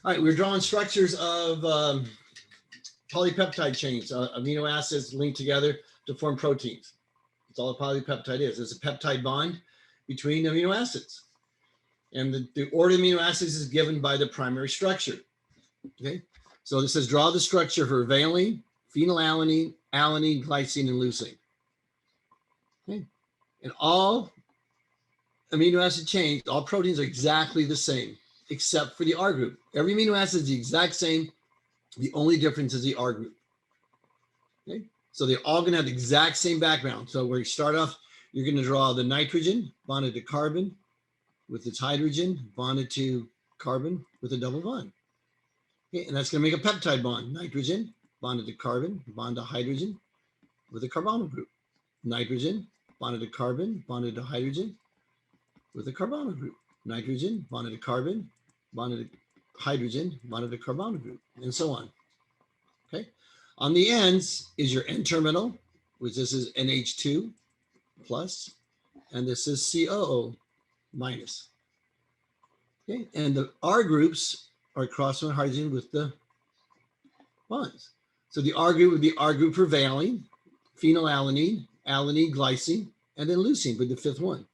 All right, we're drawing structures of polypeptide chains, amino acids linked together to form proteins. That's all a polypeptide is. It's a peptide bond between amino acids. And the order of amino acids is given by the primary structure. Okay, so this says draw the structure for valine, phenylalanine, alanine, glycine, and leucine. Okay, and all amino acid chains, all proteins are exactly the same, except for the R group. Every amino acid is the exact same. The only difference is the R group. Okay, so they're all going to have the exact same background. So where you start off, you're going to draw the nitrogen bonded to carbon with its hydrogen bonded to carbon with a double bond. Okay, and that's going to make a peptide bond. Nitrogen bonded to carbon, bond to hydrogen with a carbonyl group. Nitrogen bonded to carbon, bonded to hydrogen with a carbonyl group. Nitrogen bonded to carbon, bonded to hydrogen, bonded to carbonyl group, and so on. Okay. On the ends is your N terminal, which this is NH2 plus, and this is COO minus. Okay, and the R groups are crossing hydrogen with the bonds. So the R group would be R group for valine, phenylalanine, alanine, glycine, and then leucine for the fifth one.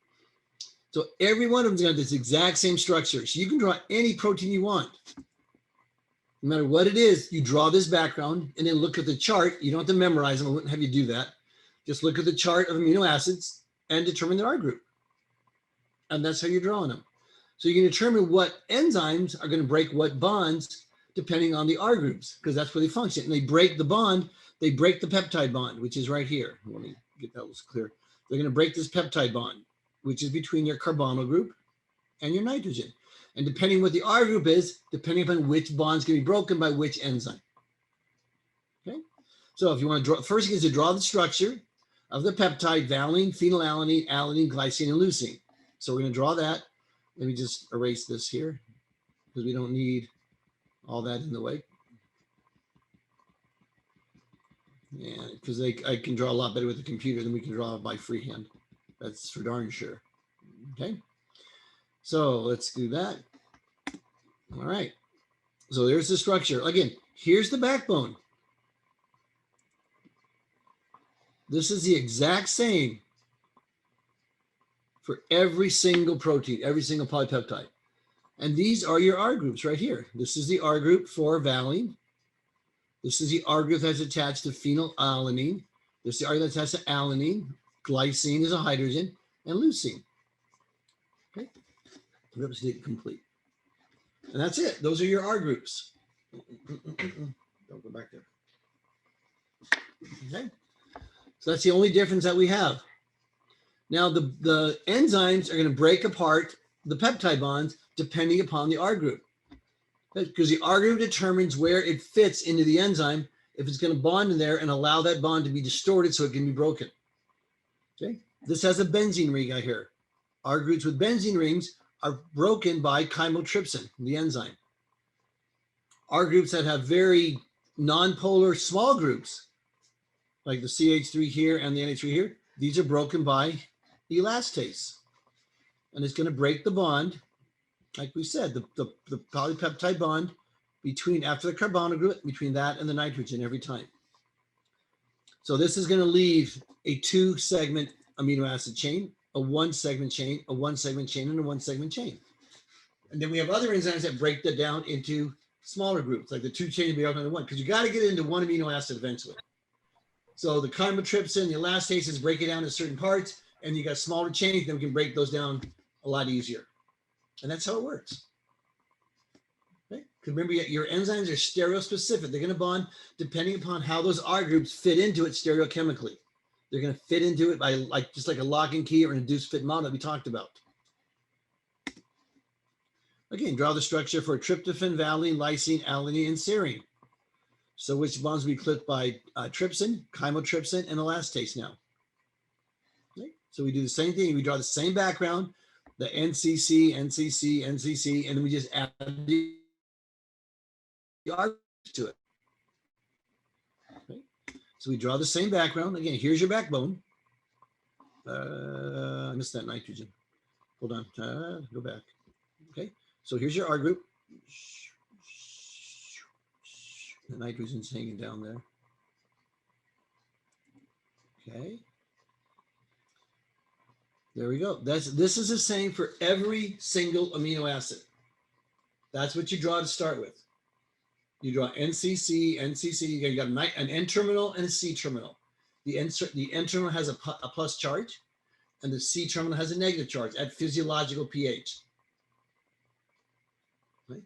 So every one of them is going to have this exact same structure. So you can draw any protein you want. No matter what it is, you draw this background and then look at the chart. You don't have to memorize them. I wouldn't have you do that. Just look at the chart of amino acids and determine their R group. And that's how you're drawing them. So you can determine what enzymes are going to break what bonds depending on the R groups, because that's where they function. And they break the bond, they break the peptide bond, which is right here. Let me get that clear. They're going to break this peptide bond, which is between your carbonyl group and your nitrogen. And depending what the R group is, depending upon which bonds can be broken by which enzyme. Okay, so if you want to draw, first is to draw the structure of the peptide valine, phenylalanine, alanine, glycine, and leucine. So we're going to draw that. Let me just erase this here because we don't need all that in the way. Yeah, because I can draw a lot better with the computer than we can draw by freehand. That's for darn sure. Okay. So let's do that. All right. So there's the structure. Again, here's the backbone. This is the exact same for every single protein, every single polypeptide. And these are your R groups right here. This is the R group for valine. This is the R group that's attached to phenylalanine. This is the R group that's attached to alanine. Glycine is a hydrogen, and leucine. Okay. Representative complete. And that's it. Those are your R groups. Don't go back there. Okay. So that's the only difference that we have. Now the enzymes are going to break apart the peptide bonds depending upon the R group. Because the R group determines where it fits into the enzyme, if it's going to bond in there and allow that bond to be distorted so it can be broken. Okay. This has a benzene ring right here. R groups with benzene rings are broken by chymotrypsin, the enzyme. R groups that have very nonpolar small groups, like the CH3 here and the NH3 here, these are broken by elastase. And it's going to break the bond, like we said, the polypeptide bond between, after the carbonyl group, between that and the nitrogen every time. So this is going to leave a 2-segment amino acid chain, a 1-segment chain, a 1-segment chain, and a 1-segment chain. And then we have other enzymes that break that down into smaller groups, like the 2 chains be broken into 1, because you got to get into 1 amino acid eventually. So the chymotrypsin, the elastases break it down into certain parts, and you got smaller chains, then we can break those down a lot easier. And that's how it works. Okay? Because remember, your enzymes are stereospecific. They're going to bond depending upon how those R groups fit into it stereochemically. They're going to fit into it by just like a lock and key or an induced fit model that we talked about. Again, draw the structure for tryptophan, valine, lysine, alanine, and serine. So which bonds will be clipped by trypsin, chymotrypsin, and elastase now. Okay? So we do the same thing. We draw the same background, the NCC, NCC, NCC, and then we just add the R groups to it. Okay? So we draw the same background. Again, here's your backbone. I missed that nitrogen. Hold on. Go back. Okay. So here's your R group. The nitrogen's hanging down there. Okay. There we go. This is the same for every single amino acid. That's what you draw to start with. You draw NCC, NCC. You got an N terminal and a C terminal. The N terminal has a plus charge, and the C terminal has a negative charge at physiological pH. Right?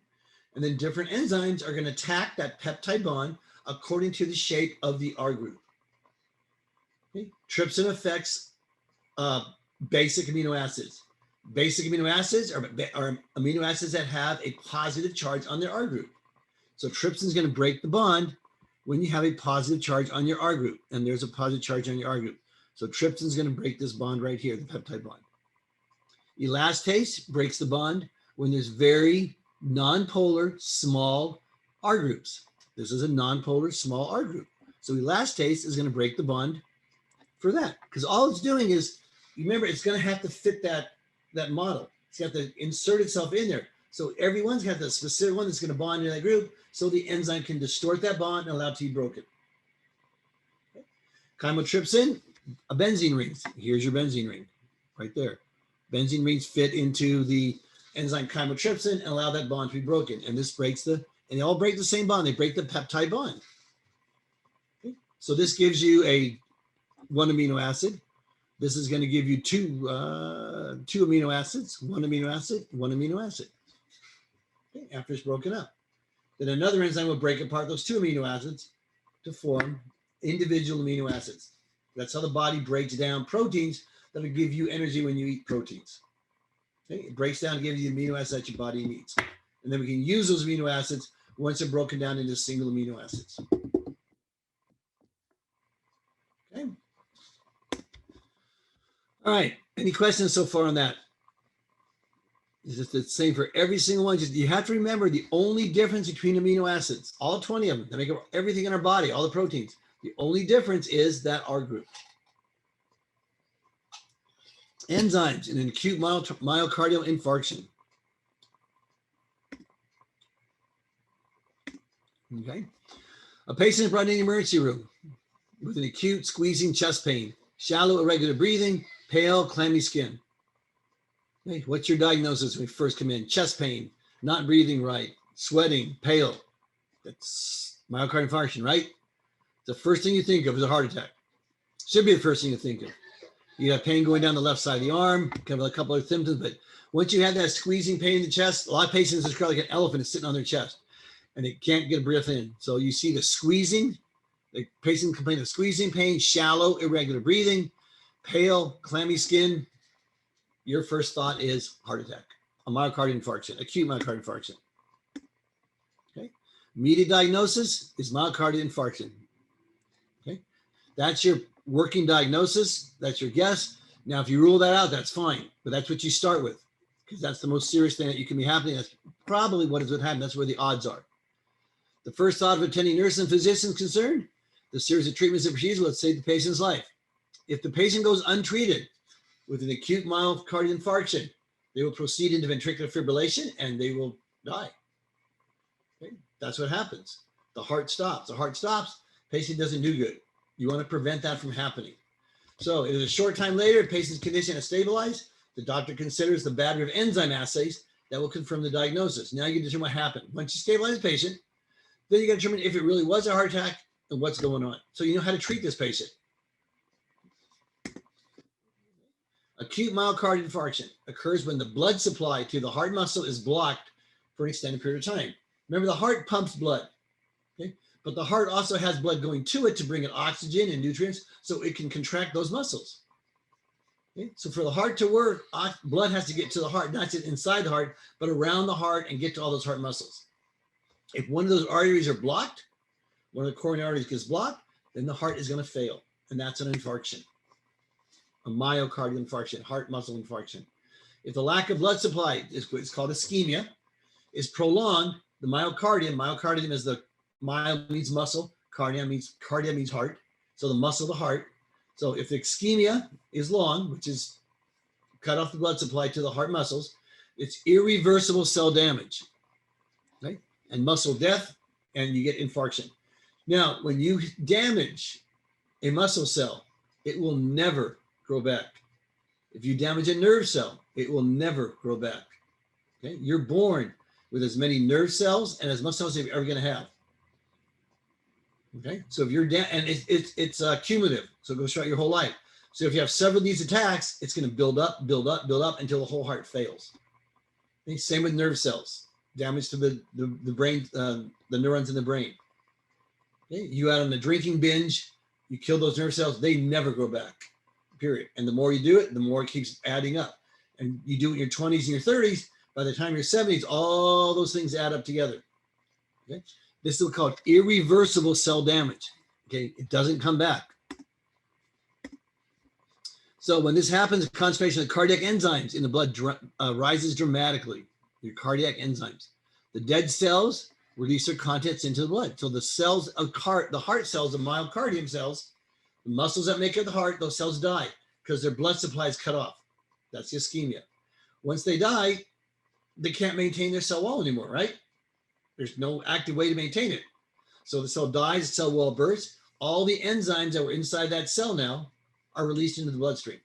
And then different enzymes are going to attack that peptide bond according to the shape of the R group. Okay? Trypsin affects basic amino acids. Basic amino acids are amino acids that have a positive charge on their R group. So trypsin is going to break the bond when you have a positive charge on your R group, and there's a positive charge on your R group. So trypsin is going to break this bond right here, the peptide bond. Elastase breaks the bond when there's very nonpolar small R groups. This is a nonpolar small R group. So elastase is going to break the bond for that, because all it's doing is, remember, it's going to have to fit that model. It's got to insert itself in there. So everyone's got the specific one that's going to bond in that group, so the enzyme can distort that bond and allow it to be broken. Okay. Chymotrypsin, a benzene ring. Here's your benzene ring right there. Benzene rings fit into the enzyme chymotrypsin and allow that bond to be broken. And this breaks and they all break the same bond. They break the peptide bond. Okay. So this gives you one amino acid. This is going to give you two amino acids, one amino acid, one amino acid. Okay, after it's broken up. Then another enzyme will break apart those two amino acids to form individual amino acids. That's how the body breaks down proteins that will give you energy when you eat proteins. Okay, it breaks down to give you the amino acids that your body needs. And then we can use those amino acids once they're broken down into single amino acids. Okay. All right, any questions so far on that? It's the same for every single one. Just you have to remember the only difference between amino acids, all 20 of them, that make up everything in our body, all the proteins. The only difference is that R group. Enzymes in an acute myocardial infarction. Okay. A patient is brought in the emergency room with an acute squeezing chest pain, shallow irregular breathing, pale, clammy skin. Hey, what's your diagnosis when we first come in? Chest pain, not breathing right, sweating, pale. That's myocardial infarction, right? The first thing you think of is a heart attack. Should be the first thing you think of. You have pain going down the left side of the arm, kind of a couple of symptoms, but once you have that squeezing pain in the chest, a lot of patients describe like an elephant is sitting on their chest and they can't get a breath in. So you see the squeezing, the patient complains of squeezing pain, shallow, irregular breathing, pale, clammy skin. Your first thought is heart attack, a myocardial infarction, acute myocardial infarction. Okay. Immediate diagnosis is myocardial infarction. Okay. That's your working diagnosis. That's your guess. Now, if you rule that out, that's fine, but that's what you start with because that's the most serious thing that you can be happening. That's probably what is going to happen. That's where the odds are. The first thought of attending nurse and physician is concerned, the series of treatments and procedures will save the patient's life. If the patient goes untreated with an acute myocardial infarction, they will proceed into ventricular fibrillation and they will die. Okay? That's what happens. The heart stops. The heart stops, patient doesn't do good. You want to prevent that from happening. So it is a short time later, patient's condition has stabilized. The doctor considers the battery of enzyme assays that will confirm the diagnosis. Now you can determine what happened. Once you stabilize the patient, then you got to determine if it really was a heart attack and what's going on. So you know how to treat this patient. Acute myocardial infarction occurs when the blood supply to the heart muscle is blocked for an extended period of time. Remember, the heart pumps blood, okay? But the heart also has blood going to it to bring in oxygen and nutrients so it can contract those muscles. Okay? So for the heart to work, blood has to get to the heart, not just inside the heart, but around the heart and get to all those heart muscles. If one of those arteries are blocked, one of the coronary arteries gets blocked, then the heart is going to fail, and that's an infarction. A myocardial infarction, heart muscle infarction. If the lack of blood supply, it's called ischemia, is prolonged, the myocardium is the myo means muscle, cardia means heart, so the muscle of the heart. So if the ischemia is long, which is cut off the blood supply to the heart muscles, it's irreversible cell damage, right? And muscle death and you get infarction. Now, when you damage a muscle cell, it will never grow back. If you damage a nerve cell, it will never grow back. Okay? You're born with as many nerve cells and as much cells as you're ever going to have. Okay, so if you're down, and it's cumulative, so it goes throughout your whole life. So if you have several of these attacks, it's going to build up until the whole heart fails. Okay? Same with nerve cells, damage to the brain, the neurons in the brain. Okay? You out on a drinking binge, you kill those nerve cells, they never grow back, period. And the more you do it, the more it keeps adding up. And you do it in your 20s and your 30s, by the time you're 70s, all those things add up together. Okay? This is called irreversible cell damage. Okay, it doesn't come back. So when this happens, the concentration of cardiac enzymes in the blood rises dramatically. Your cardiac enzymes. The dead cells release their contents into the blood. So the cells of the heart cells, the myocardium cells, the muscles that make up the heart, those cells die because their blood supply is cut off. That's the ischemia. Once they die, they can't maintain their cell wall anymore, right? There's no active way to maintain it. So the cell dies, the cell wall bursts. All the enzymes that were inside that cell now are released into the bloodstream.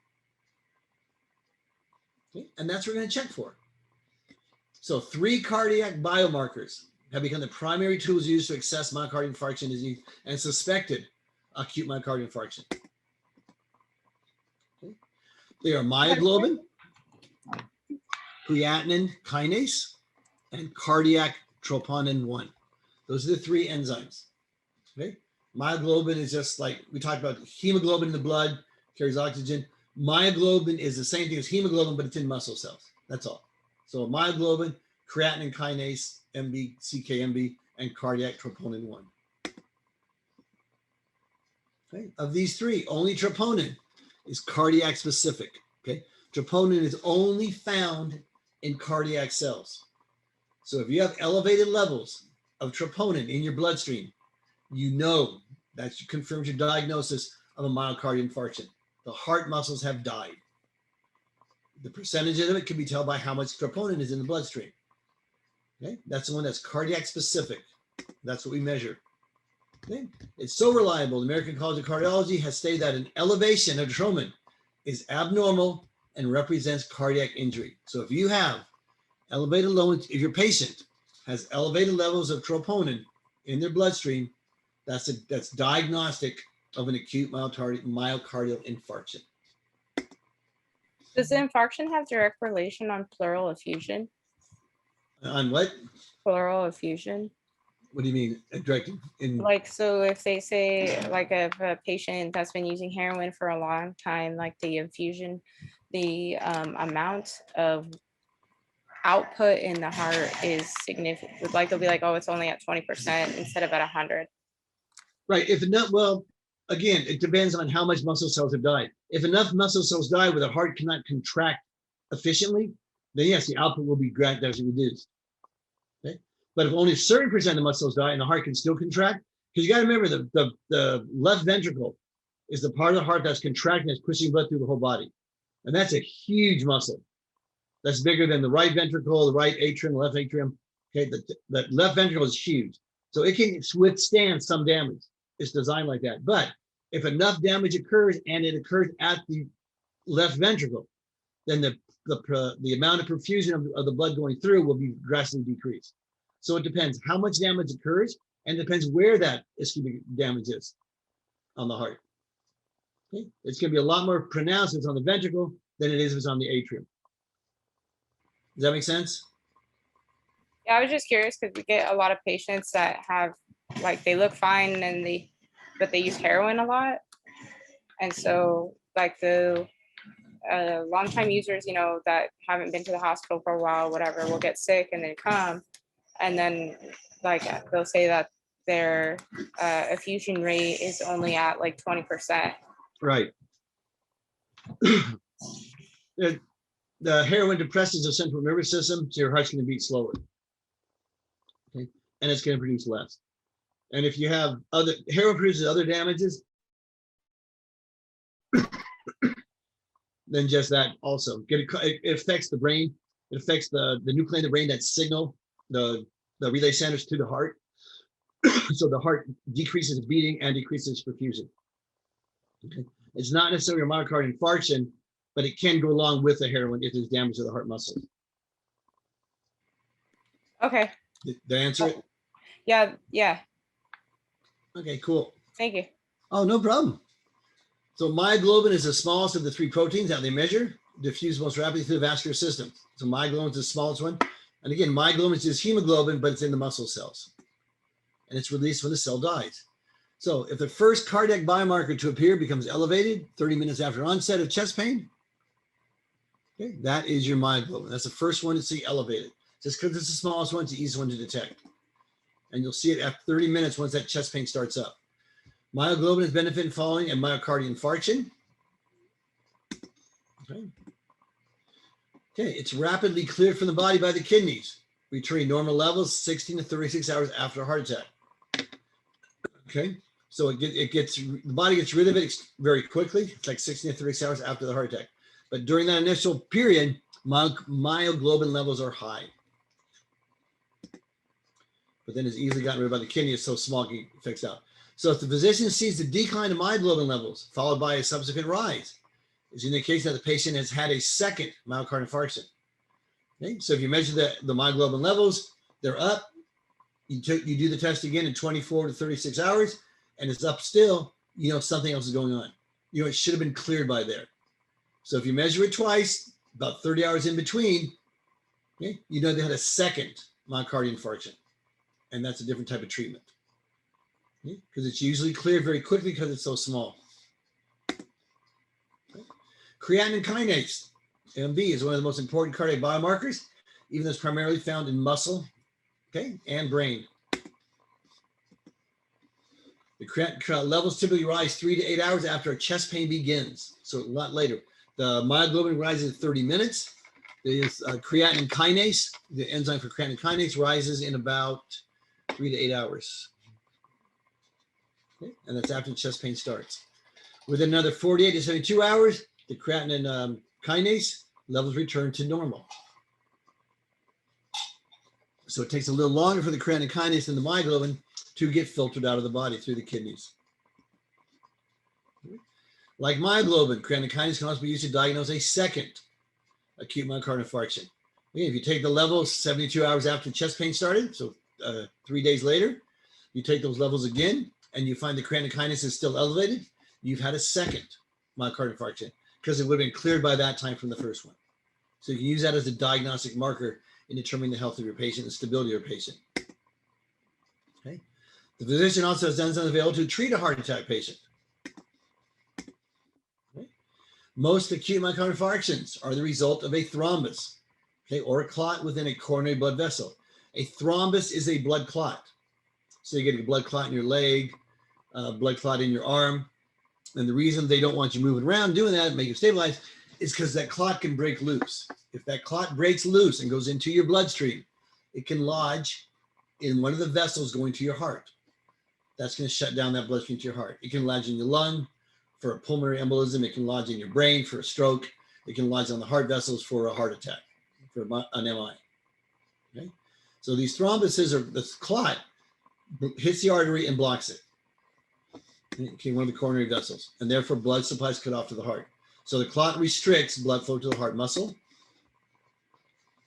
Okay? And that's what we're going to check for. So 3 cardiac biomarkers have become the primary tools used to assess myocardial infarction disease and suspected acute myocardial infarction. Okay? They are myoglobin, creatinine kinase, and cardiac troponin 1. Those are the 3 enzymes. Okay? Myoglobin is just like we talked about hemoglobin in the blood, carries oxygen. Myoglobin is the same thing as hemoglobin, but it's in muscle cells. That's all. So myoglobin, creatinine kinase, MB, CKMB, and cardiac troponin 1. Okay? Of these 3, only troponin is cardiac specific. Okay? Troponin is only found in cardiac cells. So if you have elevated levels of troponin in your bloodstream, you know that confirms your diagnosis of a myocardial infarction. The heart muscles have died. The percentage of it can be told by how much troponin is in the bloodstream. Okay, that's the one that's cardiac specific. That's what we measure. Okay, it's so reliable. The American College of Cardiology has stated that an elevation of troponin is abnormal and represents cardiac injury. So if you have elevated levels, if your patient has elevated levels of troponin in their bloodstream, that's diagnostic of an acute myocardial infarction. Does the infarction have direct relation on pleural effusion? On what? Pleural effusion. What do you mean? Directing in? Like, so if they say, like, if a patient that's been using heroin for a long time, like the infusion, the amount of output in the heart is significant. Like they'll be like, oh, it's only at 20% instead of at 100. Right. If not, well, again, it depends on how much muscle cells have died. If enough muscle cells die where the heart cannot contract efficiently, then yes, the output will be gradually reduced. Okay. But if only a certain percent of muscle cells die and the heart can still contract, because you got to remember the left ventricle is the part of the heart that's contracting, that's pushing blood through the whole body. And that's a huge muscle. That's bigger than the right ventricle, the right atrium, the left atrium. Okay, the left ventricle is huge. So it can withstand some damage. It's designed like that. But if enough damage occurs and it occurs at the left ventricle, then the amount of perfusion of the blood going through will be drastically decreased. So it depends how much damage occurs and depends where that ischemic damage is on the heart. Okay? It's going to be a lot more pronounced if it's on the ventricle than it is if it's on the atrium. Does that make sense? Yeah, I was just curious because we get a lot of patients that have, like, they look fine and but they use heroin a lot. And so, like, the longtime users, you know, that haven't been to the hospital for a while, whatever, will get sick and then come. And then, like, they'll say that their effusion rate is only at like 20%. Right. The heroin depresses the central nervous system, so your heart's going to beat slower. Okay, and it's going to produce less. And if you have heroin produces other damages, then just that also. It affects the brain. It affects the nuclei in the brain that signal the relay centers to the heart. So the heart decreases beating and decreases perfusion. Okay. It's not necessarily a myocardial infarction, but it can go along with the heroin if there's damage to the heart muscles. Okay. Did I answer it? Yeah. Yeah. Okay, cool. Thank you. Oh, no problem. So myoglobin is the smallest of the three proteins that they measure, diffuse most rapidly through the vascular system. So myoglobin is the smallest one. And again, myoglobin is just hemoglobin, but it's in the muscle cells. And it's released when the cell dies. So if the first cardiac biomarker to appear becomes elevated 30 minutes after onset of chest pain, okay, that is your myoglobin. That's the first one to see elevated. Just because it's the smallest one, it's the easiest one to detect. And you'll see it after 30 minutes once that chest pain starts up. Myoglobin is benefiting following a myocardial infarction. Okay. Okay, it's rapidly cleared from the body by the kidneys, returning normal levels 16 to 36 hours after a heart attack. Okay, so the body gets rid of it very quickly. It's like 16 to 36 hours after the heart attack. But during that initial period, myoglobin levels are high. But then it's easily gotten rid of by the kidney. It's so small, it can get fixed out. So if the physician sees the decline of myoglobin levels followed by a subsequent rise, it's an indication that the patient has had a second myocardial infarction. Okay? So if you measure the myoglobin levels, they're up. You do the test again in 24 to 36 hours, and it's up still. You know something else is going on. You know it should have been cleared by there. So if you measure it twice, about 30 hours in between, okay, you know they had a second myocardial infarction, and that's a different type of treatment. Because it's usually cleared very quickly because it's so small. Okay. Creatinine kinase, AMB, is one of the most important cardiac biomarkers, even though it's primarily found in muscle, okay, and brain. The creatinine levels typically rise 3 to 8 hours after a chest pain begins, so a lot later. The myoglobin rises in 30 minutes. The creatinine kinase, the enzyme for creatinine kinase, rises in about 3 to 8 hours. Okay. And that's after the chest pain starts. Within another 48 to 72 hours, the creatinine kinase levels return to normal. So it takes a little longer for the creatinine kinase and the myoglobin to get filtered out of the body through the kidneys. Like myoglobin, creatinine kinase can also be used to diagnose a second acute myocardial infarction. Again, if you take the levels 72 hours after chest pain started, so 3 days later, you take those levels again, and you find the creatinine kinase is still elevated, you've had a second myocardial infarction because it would have been cleared by that time from the first one. So you can use that as a diagnostic marker in determining the health of your patient, the stability of your patient. Okay. The physician also has enzymes available to treat a heart attack patient. Okay. Most acute myocardial infarctions are the result of a thrombus, okay, or a clot within a coronary blood vessel. A thrombus is a blood clot. So you get a blood clot in your leg, blood clot in your arm. And the reason they don't want you moving around doing that, make you stabilize, is because that clot can break loose. If that clot breaks loose and goes into your bloodstream, it can lodge in one of the vessels going to your heart. That's going to shut down that bloodstream to your heart. It can lodge in your lung for a pulmonary embolism. It can lodge in your brain for a stroke. It can lodge on the heart vessels for a heart attack, for an MI. Okay? So these thrombuses, or the clot, hits the artery and blocks it. Okay, one of the coronary vessels, and therefore blood supply is cut off to the heart. So the clot restricts blood flow to the heart muscle.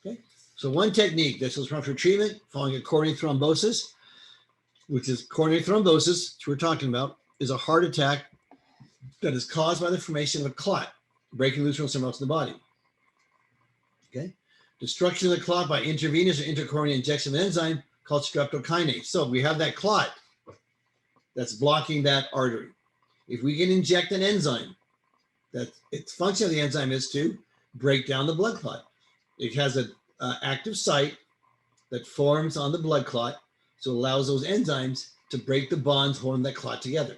Okay, so one technique that's responsible for treatment following a coronary thrombosis, which is coronary thrombosis, which we're talking about, is a heart attack that is caused by the formation of a clot breaking loose from somewhere else in the body. Okay, destruction of the clot by intravenous or intracoronary injection of an enzyme called streptokinase. So we have that clot that's blocking that artery. If we can inject an enzyme, that its function of the enzyme is to break down the blood clot. It has an active site that forms on the blood clot, so it allows those enzymes to break the bonds holding that clot together.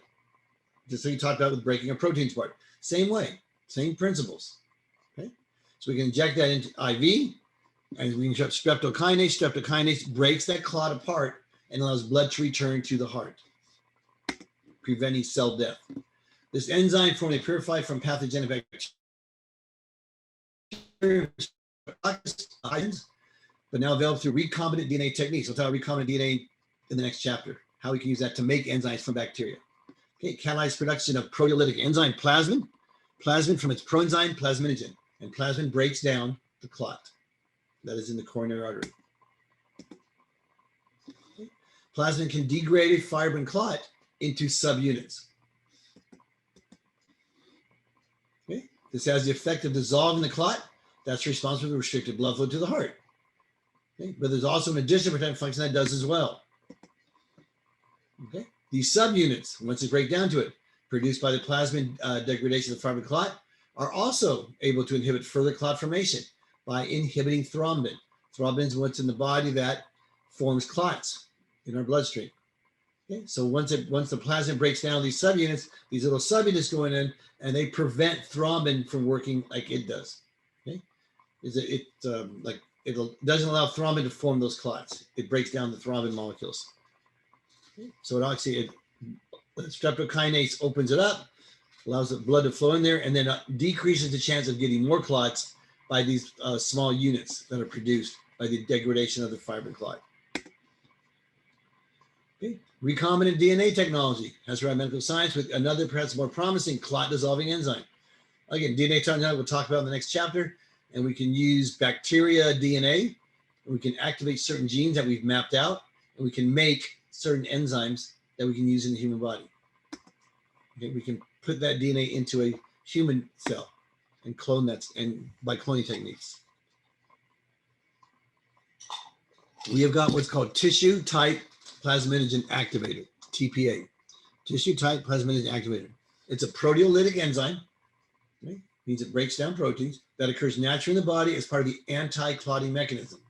Just like you talked about with breaking a protein part. Same way, same principles. Okay, so we can inject that into IV, and we can inject streptokinase. Streptokinase breaks that clot apart and allows blood to return to the heart, preventing cell death. This enzyme formerly purified from pathogenic bacteria, but now available through recombinant DNA techniques. We'll talk about recombinant DNA in the next chapter, how we can use that to make enzymes from bacteria. Okay, catalyze production of proteolytic enzyme plasmin, plasmin from its proenzyme plasminogen, and plasmin breaks down the clot that is in the coronary artery. Okay. Plasmin can degrade a fibrin clot into subunits. Okay. This has the effect of dissolving the clot. That's responsible for restricted blood flow to the heart. Okay. But there's also an additional protective function that does as well. Okay. These subunits, once they break down to it, produced by the plasmin degradation of the fibrin clot, are also able to inhibit further clot formation by inhibiting thrombin. Thrombin is what's in the body that forms clots in our bloodstream. Okay, so once the plasmin breaks down these subunits, these little subunits go in and they prevent thrombin from working like it does. Okay, it doesn't allow thrombin to form those clots. It breaks down the thrombin molecules. Okay, so streptokinase opens it up, allows the blood to flow in there, and then decreases the chance of getting more clots by these small units that are produced by the degradation of the fibrin clot. Okay. Recombinant DNA technology has arrived medical science with another perhaps more promising clot dissolving enzyme. Again, DNA technology we'll talk about in the next chapter, and we can use bacteria DNA, and we can activate certain genes that we've mapped out, and we can make certain enzymes that we can use in the human body. Okay, we can put that DNA into a human cell and clone that, and by cloning techniques. We have got what's called tissue type plasminogen activator, TPA. Tissue type plasminogen activator. It's a proteolytic enzyme. Okay? Means it breaks down proteins that occurs naturally in the body as part of the anti-clotting mechanism.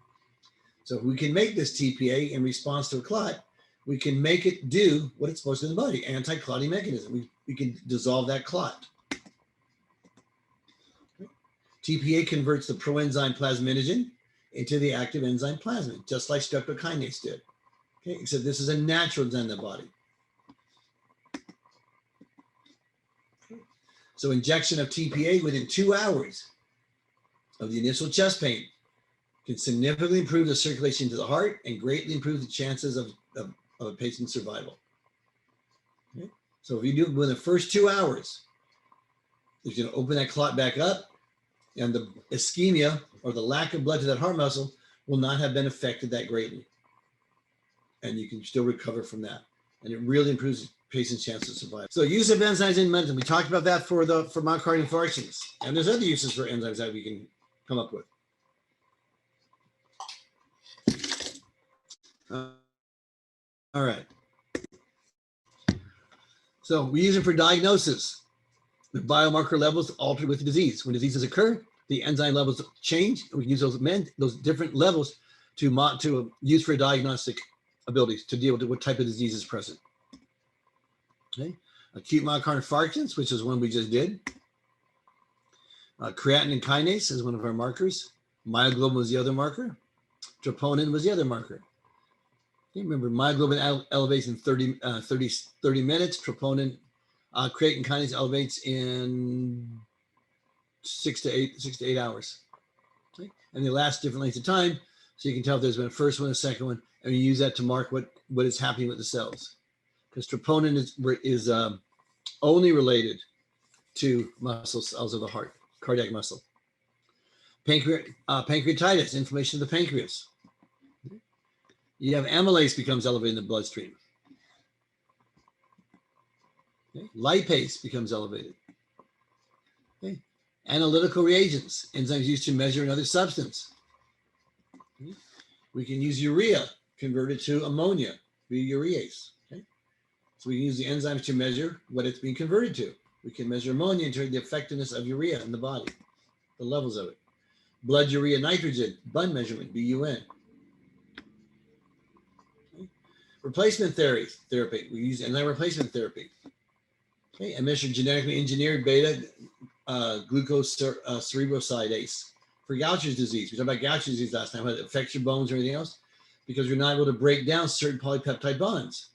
So if we can make this TPA in response to a clot, we can make it do what it's supposed to in the body, anti-clotting mechanism. We can dissolve that clot. Okay. TPA converts the proenzyme plasminogen into the active enzyme plasmin, just like streptokinase did. Okay, except this is a natural enzyme in the body. Okay. So injection of TPA within 2 hours of the initial chest pain can significantly improve the circulation to the heart and greatly improve the chances of a patient's survival. Okay. So if you do it within the first 2 hours, it's going to open that clot back up, and the ischemia or the lack of blood to that heart muscle will not have been affected that greatly. And you can still recover from that. And it really improves the patient's chance of survival. So use of enzymes in medicine. We talked about that for myocardial infarctions. And there's other uses for enzymes that we can come up with. All right. So we use it for diagnosis. The biomarker levels altered with the disease. When diseases occur, the enzyme levels change. And we can use those different levels to use for diagnostic abilities to deal with what type of disease is present. Okay. Acute myocardial infarctions, which is one we just did. Creatinine kinase is one of our markers. Myoglobin was the other marker. Troponin was the other marker. Okay, remember, myoglobin elevates in 30 minutes. Troponin, creatine kinase elevates in 6 to 8 hours. Okay? And they last different lengths of time, so you can tell if there's been a first one, a second one, and you use that to mark what is happening with the cells. Because troponin is only related to muscle cells of the heart, cardiac muscle. Pancreatitis, inflammation of the pancreas. You have amylase becomes elevated in the bloodstream. Okay. Lipase becomes elevated. Okay. Analytical reagents, enzymes used to measure another substance. Okay. We can use urea converted to ammonia via urease. Okay. So we can use the enzymes to measure what it's being converted to. We can measure ammonia to the effectiveness of urea in the body, the levels of it. Blood urea nitrogen, BUN measurement, BUN. Okay. Replacement therapy. We use enzyme replacement therapy. Okay, and measure genetically engineered beta glucose cerebrosidase for Gaucher's disease. We talked about Gaucher's disease last time, how it affects your bones or anything else, because we're not able to break down certain polypeptide bonds.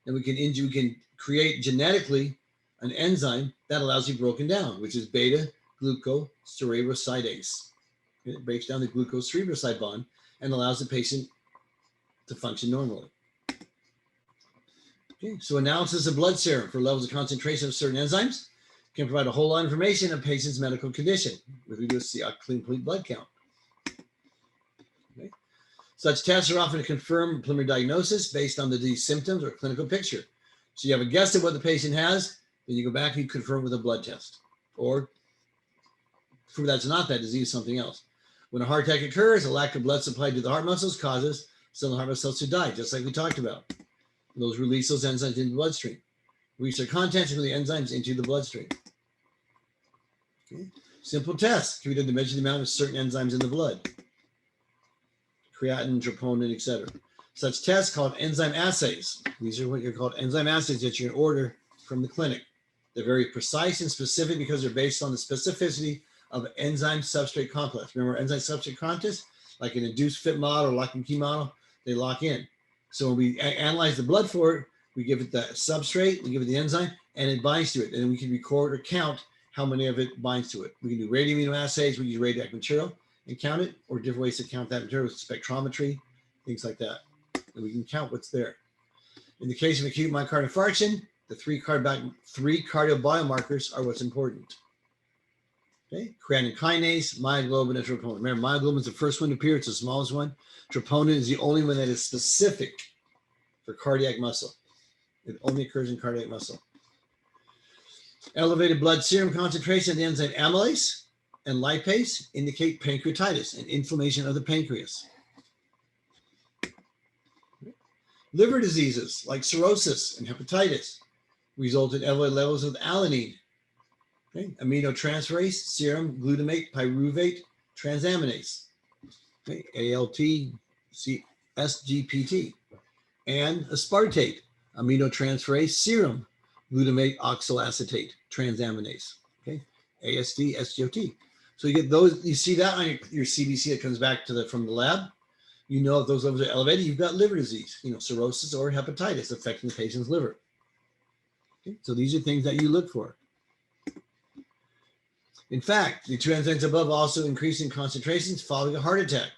And we can create genetically an enzyme that allows you broken down, which is beta glucocerebrosidase. It breaks down the glucose cerebroside bond and allows the patient to function normally. Okay, so analysis of blood serum for levels of concentration of certain enzymes can provide a whole lot of information on a patient's medical condition. We do see a complete blood count. Okay. Such tests are often to confirm preliminary diagnosis based on the disease symptoms or clinical picture. So you have a guess at what the patient has, then you go back and you confirm with a blood test. Or prove that's not that disease, something else. When a heart attack occurs, a lack of blood supply to the heart muscles causes some of the heart muscle cells to die, just like we talked about. Those release those enzymes into the bloodstream. Release their contents from the enzymes into the bloodstream. Okay. Simple tests can be done to measure the amount of certain enzymes in the blood. Creatinine, troponin, etc. Such tests called enzyme assays. These are what you're called enzyme assays that you can order from the clinic. They're very precise and specific because they're based on the specificity of enzyme substrate complex. Remember enzyme substrate complex, like an induced fit model or lock and key model, they lock in. So when we analyze the blood for it, we give it the substrate, we give it the enzyme, and it binds to it. And then we can record or count how many of it binds to it. We can do radioimmunoassays, we use radioactive material and count it, or different ways to count that material with spectrometry, things like that. And we can count what's there. In the case of acute myocardial infarction, the three cardio biomarkers are what's important. Okay, creatine kinase, myoglobin, and troponin. Remember, myoglobin is the first one to appear. It's the smallest one. Troponin is the only one that is specific for cardiac muscle. It only occurs in cardiac muscle. Elevated blood serum concentration of the enzyme amylase and lipase indicate pancreatitis and inflammation of the pancreas. Liver diseases like cirrhosis and hepatitis result in elevated levels of alanine. Okay. Aminotransferase, serum glutamate pyruvate transaminase, okay. ALT, SGPT, and aspartate, aminotransferase, serum glutamate oxaloacetate transaminase, okay. ASD, SGOT. So you get those, you see that on your CBC that comes back to from the lab. You know if those levels are elevated, you've got liver disease, cirrhosis or hepatitis affecting the patient's liver. Okay. So these are things that you look for. In fact, the two enzymes above also increase in concentrations following a heart attack.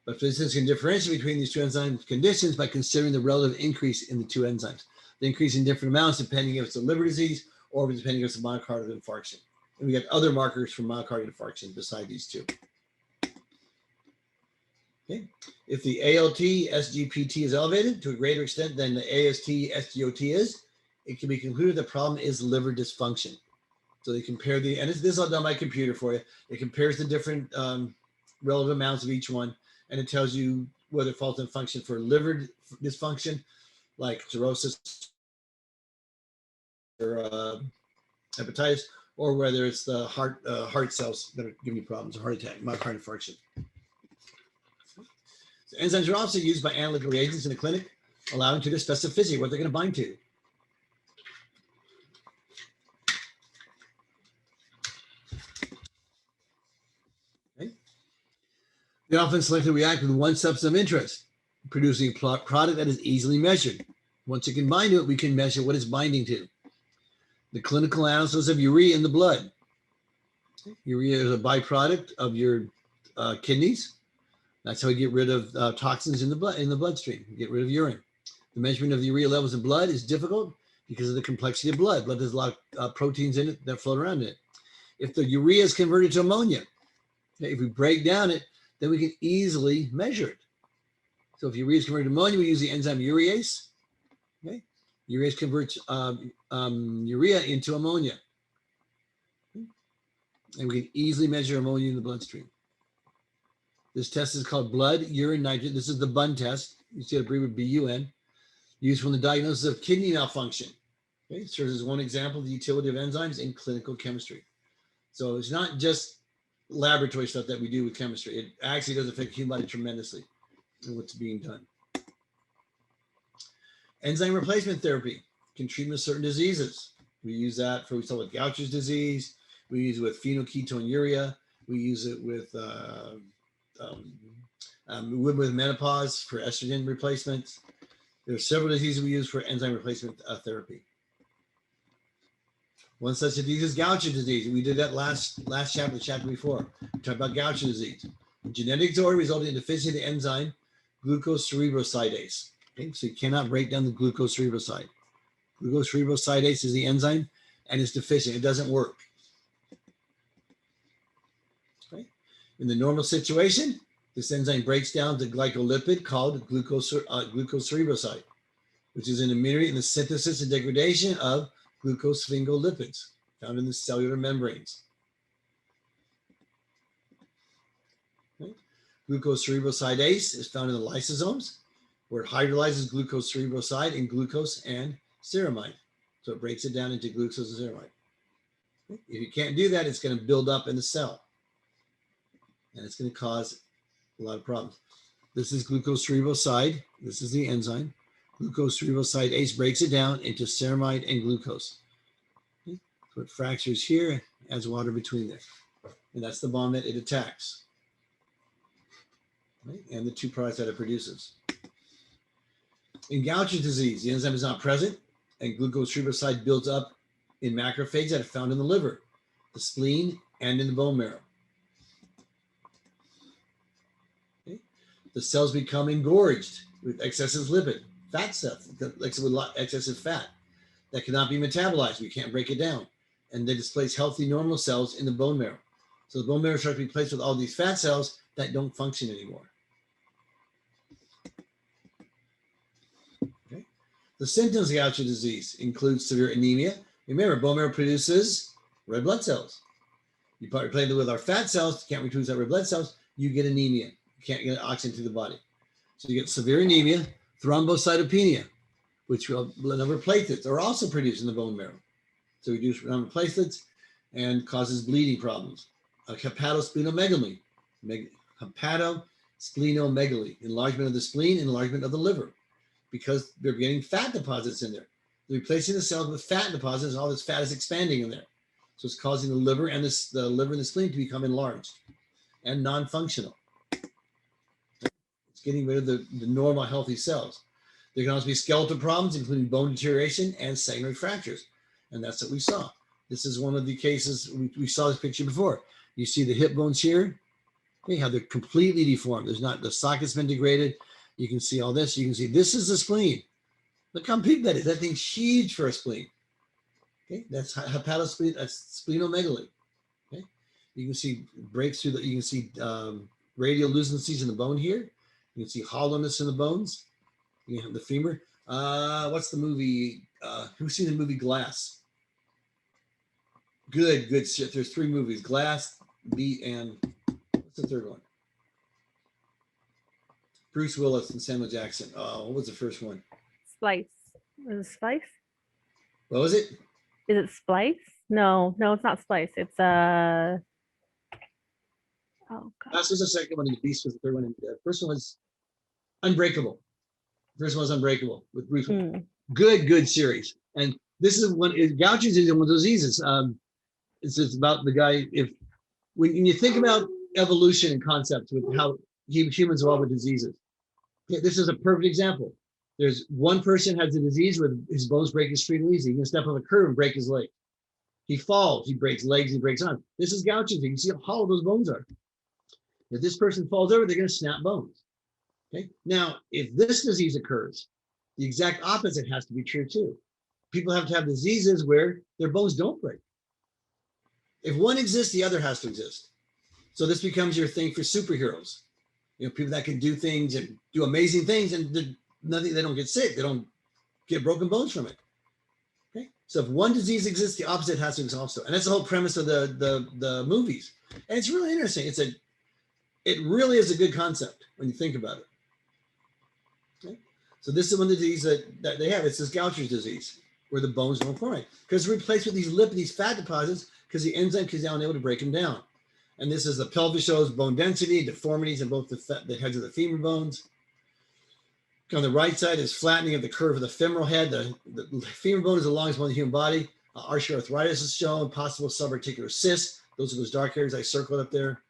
But physicians can differentiate between these two enzyme conditions by considering the relative increase in the two enzymes. They increase in different amounts depending if it's a liver disease or depending if it's a myocardial infarction. And we got other markers for myocardial infarction beside these two. Okay. If the ALT, SGPT is elevated to a greater extent than the AST, SGOT is, it can be concluded the problem is liver dysfunction. So they compare and this is all done by computer for you. It compares the different relative amounts of each one, and it tells you whether it falls in function for liver dysfunction, like cirrhosis or hepatitis, or whether it's the heart cells that are giving you problems, a heart attack, myocardial infarction. So enzymes are also used by analytical reagents in the clinic, allowing to their specificity what they're going to bind to. They often selectively react with one substance of interest, producing a product that is easily measured. Once it can bind to it, we can measure what it's binding to. The clinical analysis of urea in the blood. Urea is a byproduct of your kidneys. That's how we get rid of toxins in the bloodstream. Get rid of urine. The measurement of the urea levels in blood is difficult because of the complexity of blood. Blood has a lot of proteins in it that float around in it. If the urea is converted to ammonia, if we break down it, then we can easily measure it. So if urea is converted to ammonia, we use the enzyme urease. Okay, urease converts urea into ammonia, and we can easily measure ammonia in the bloodstream. This test is called blood urine nitrogen. This is the BUN test. You see it abbreviated BUN, used for the diagnosis of kidney malfunction. Okay, it serves as one example of the utility of enzymes in clinical chemistry. So it's not just laboratory stuff that we do with chemistry. It actually does affect the human body tremendously in what's being done. Enzyme replacement therapy can treat with certain diseases. We use that for, we saw with Gaucher's disease. We use it with phenylketonuria. We use it with menopause for estrogen replacements. There are several diseases we use for enzyme replacement therapy. One such disease is Gaucher disease. We did that last chapter, the chapter before. We talked about Gaucher disease. A genetic disorder resulting in deficiency of the enzyme glucose cerebrosidase. Okay, so you cannot break down the glucose cerebroside. Glucocerebrosidase is the enzyme, and it's deficient. It doesn't work. Okay. In the normal situation, this enzyme breaks down to glycolipid called glucocerebroside, which is an intermediate in the synthesis and degradation of glucosphingolipids found in the cellular membranes. Okay. Glucocerebrosidase is found in the lysosomes, where it hydrolyzes glucocerebroside and glucose and ceramide. So it breaks it down into glucose and ceramide. Okay. If you can't do that, it's going to build up in the cell, and it's going to cause a lot of problems. This is glucocerebroside. This is the enzyme. Glucocerebrosidase breaks it down into ceramide and glucose. Okay. So it fractures here, adds water between there. And that's the bond that it attacks. Right? And the two products that it produces. In Gaucher's disease, the enzyme is not present, and glucocerebroside builds up in macrophages that are found in the liver, the spleen, and in the bone marrow. Okay. The cells become engorged with excessive lipid, fat cells, with excessive fat that cannot be metabolized. We can't break it down. And they displace healthy, normal cells in the bone marrow. So the bone marrow starts to be replaced with all these fat cells that don't function anymore. Okay. The symptoms of Gaucher disease include severe anemia. Remember, bone marrow produces red blood cells. You replace it with our fat cells, can't reduce that red blood cells, you get anemia. You can't get oxygen to the body. So you get severe anemia, thrombocytopenia, which will the number of platelets are also produced in the bone marrow. So reduce the number of platelets and causes bleeding problems. Hepatosplenomegaly, enlargement of the spleen, enlargement of the liver, because they're getting fat deposits in there. They're replacing the cells with fat deposits, and all this fat is expanding in there. So it's causing the liver and the spleen to become enlarged and non-functional. It's getting rid of the normal healthy cells. There can also be skeletal problems, including bone deterioration and segment fractures. And that's what we saw. This is one of the cases, we saw this picture before. You see the hip bones here, okay, how they're completely deformed. The socket's been degraded. You can see all this. You can see this is the spleen. Look how big that is. That thing's huge for a spleen. Okay, that's hepatospleen, that's splenomegaly. Okay, you can see breaks through you can see radial lucencies in the bone here. You can see hollowness in the bones. You have the femur. What's the movie? Who's seen the movie Glass? Good shit. There's 3 movies: Glass, Beat, and what's the third one? Bruce Willis and Samuel Jackson. Oh, what was the first one? Splice. Is it Splice? What was it? Is it Splice? No, it's not Splice. It's oh god. Glass was the second one, and The Beast was the third one. And the first one was Unbreakable. First one was Unbreakable with Bruce Willis. Good series. And this is one. Gaucher's is one of those diseases. It's just about the guy. When you think about evolution and concepts with how humans evolve with diseases, this is a perfect example. There's one person has a disease where his bones break extremely easy. He can step on a curve and break his leg. He falls, he breaks legs, he breaks arms. This is Gaucher's. You can see how hollow those bones are. If this person falls over, they're going to snap bones. Okay. Now, if this disease occurs, the exact opposite has to be true too. People have to have diseases where their bones don't break. If one exists, the other has to exist. So this becomes your thing for superheroes. You know, people that can do things and do amazing things, and they don't get sick. They don't get broken bones from it. Okay. So if one disease exists, the opposite has to exist also. And that's the whole premise of the movies. And it's really interesting. It really is a good concept when you think about it. Okay. So this is one of the diseases that they have. It's this Gaucher's disease, where the bones don't form right, because it's replaced with these fat deposits, because the enzyme is now unable to break them down. And this is the pelvis shows bone density, deformities in both the heads of the femur bones. On the right side is flattening of the curve of the femoral head. The femur bone is the longest bone in the human body. Osteoarthritis is shown, possible subarticular cysts. Those are those dark areas I circled up there.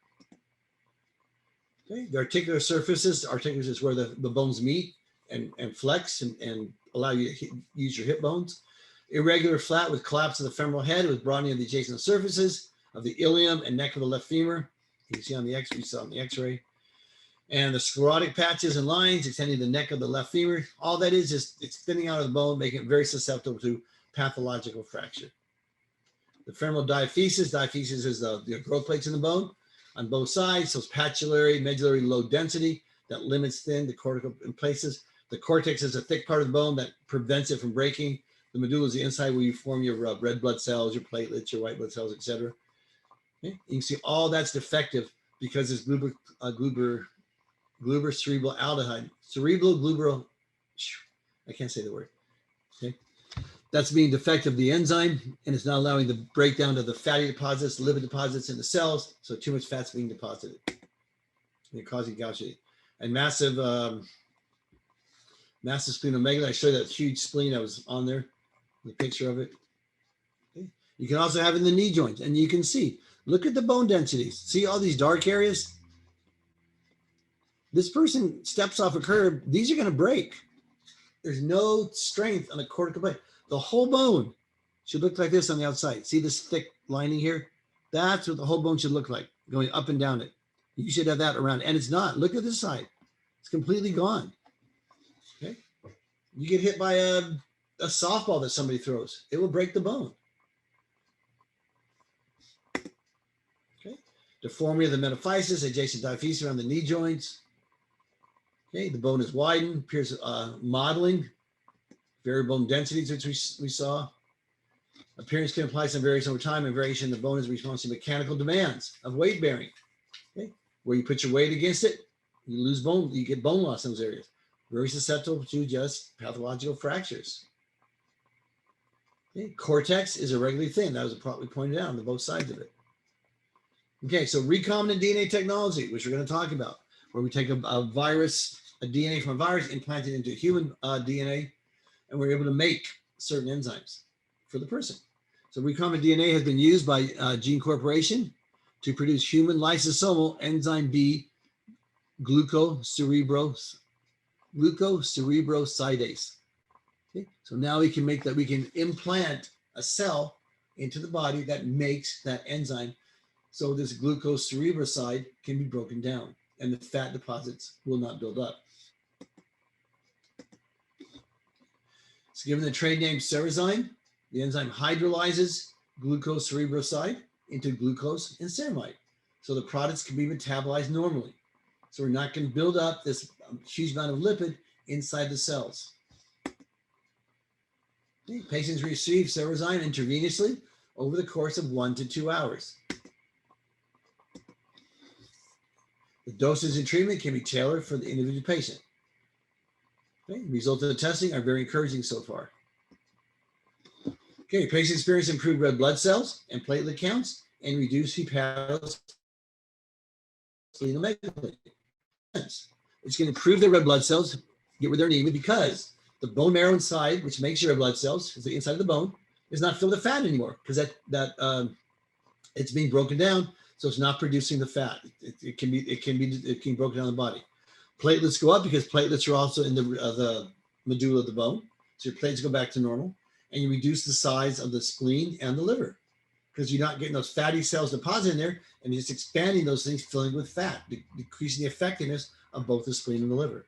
Okay. The articular surfaces, articulars is where the bones meet and flex and allow you to use your hip bones. Irregular flat with collapse of the femoral head with broadening of the adjacent surfaces of the ilium and neck of the left femur. You can see on the X-ray. And the sclerotic patches and lines extending the neck of the left femur, all that is just it's thinning out of the bone, making it very susceptible to pathological fracture. The femoral diaphysis is the growth plates in the bone on both sides. So it's papillary, medullary, low density that limits the cortical in places. The cortex is a thick part of the bone that prevents it from breaking. The medulla is the inside where you form your red blood cells, your platelets, your white blood cells, etc. Okay? You can see all that's defective because it's cerebral aldehyde, I can't say the word. Okay, that's being defective the enzyme, and it's not allowing the breakdown of the fatty deposits, lipid deposits in the cells. So too much fat's being deposited, and it causing gouge and massive splenomegaly. I showed that huge spleen that was on there, the picture of it. Okay. You can also have it in the knee joints, and you can see. Look at the bone densities. See all these dark areas? This person steps off a curb, these are going to break. There's no strength on the cortical plate. The whole bone should look like this on the outside. See this thick lining here? That's what the whole bone should look like, going up and down it. You should have that around, and it's not. Look at this side. It's completely gone. Okay. You get hit by a softball that somebody throws, it will break the bone. Okay. Deformity of the metaphysis, adjacent diaphysis around the knee joints. Okay, the bone is widened, appears modeling, variable bone densities, which we saw. Appearance can apply some variation over time, and variation in the bone is responsive to mechanical demands of weight bearing. Okay, where you put your weight against it, you lose bone, you get bone loss in those areas. Very susceptible to just pathological fractures. Okay, cortex is irregularly thin. That was what we pointed out on both sides of it. Okay, so recombinant DNA technology, which we're going to talk about, where we take a DNA from a virus, implant it into human DNA, and we're able to make certain enzymes for the person. So recombinant DNA has been used by Gene Corporation to produce human lysosomal enzyme B glucocerebrosidase. Okay? So now we can make that, we can implant a cell into the body that makes that enzyme. So this glucocerebroside can be broken down, and the fat deposits will not build up. It's given the trade name Cerezyme. The enzyme hydrolyzes glucocerebroside into glucose and ceramide. So the products can be metabolized normally. So we're not going to build up this huge amount of lipid inside the cells. Okay. Patients receive Cerezyme intravenously over the course of 1 to 2 hours. The doses and treatment can be tailored for the individual patient. Okay, results of the testing are very encouraging so far. Okay, patients experience improved red blood cells and platelet counts and reduced hepatosplenomegaly. It's going to improve their red blood cells, get rid of their anemia, because the bone marrow inside, which makes your red blood cells, is the inside of the bone, is not filled with fat anymore because it's being broken down. So it's not producing the fat. It can be broken down in the body. Platelets go up because platelets are also in the medulla of the bone. So your platelets go back to normal, and you reduce the size of the spleen and the liver because you're not getting those fatty cells deposited in there, and you're just expanding those things, filling with fat, decreasing the effectiveness of both the spleen and the liver.